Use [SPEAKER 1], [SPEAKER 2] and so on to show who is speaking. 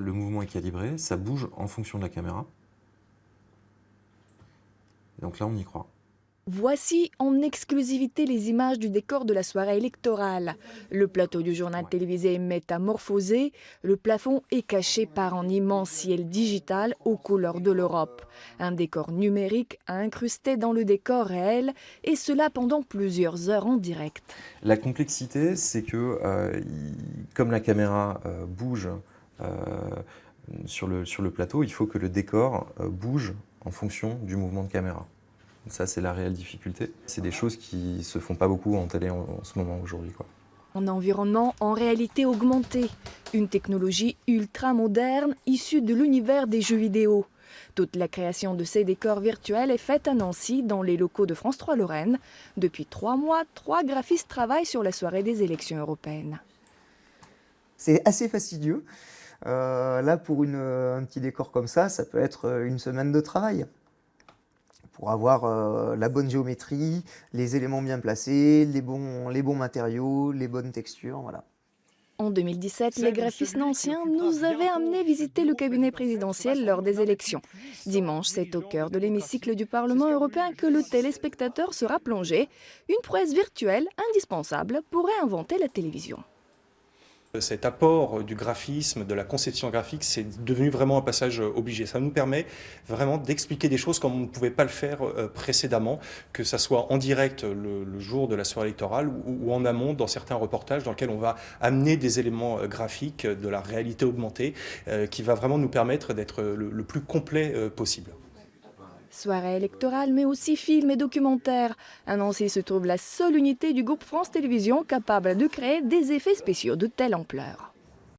[SPEAKER 1] le mouvement est calibré, ça bouge en fonction de la caméra. Donc là, on y croit.
[SPEAKER 2] Voici en exclusivité les images du décor de la soirée électorale. Le plateau du journal télévisé est métamorphosé, le plafond est caché par un immense ciel digital aux couleurs de l'Europe. Un décor numérique incrusté dans le décor réel, et cela pendant plusieurs heures en direct.
[SPEAKER 1] La complexité, c'est que comme la caméra bouge sur le plateau, il faut que le décor bouge en fonction du mouvement de caméra. Ça, c'est la réelle difficulté. C'est des choses qui ne se font pas beaucoup en télé en ce moment aujourd'hui, quoi.
[SPEAKER 2] Un environnement en réalité augmentée, une technologie ultra moderne issue de l'univers des jeux vidéo. Toute la création de ces décors virtuels est faite à Nancy, dans les locaux de France 3 Lorraine. Depuis 3 mois, 3 graphistes travaillent sur la soirée des élections européennes.
[SPEAKER 3] C'est assez fastidieux. Là, pour un petit décor comme ça peut être une semaine de travail. Pour avoir la bonne géométrie, les éléments bien placés, les bons matériaux, les bonnes textures, voilà.
[SPEAKER 2] En 2017, les graphistes nanciens nous avaient amené visiter le cabinet présidentiel lors des élections. Dimanche, c'est au cœur de l'hémicycle du Parlement européen que le téléspectateur sera plongé. Une prouesse virtuelle indispensable pour réinventer la télévision.
[SPEAKER 4] Cet apport du graphisme, de la conception graphique, c'est devenu vraiment un passage obligé. Ça nous permet vraiment d'expliquer des choses comme on ne pouvait pas le faire précédemment, que ça soit en direct le jour de la soirée électorale ou en amont dans certains reportages dans lesquels on va amener des éléments graphiques de la réalité augmentée qui va vraiment nous permettre d'être le plus complet possible.
[SPEAKER 2] Soirée électorale, mais aussi films et documentaires. À Nancy se trouve la seule unité du groupe France Télévisions capable de créer des effets spéciaux de telle ampleur.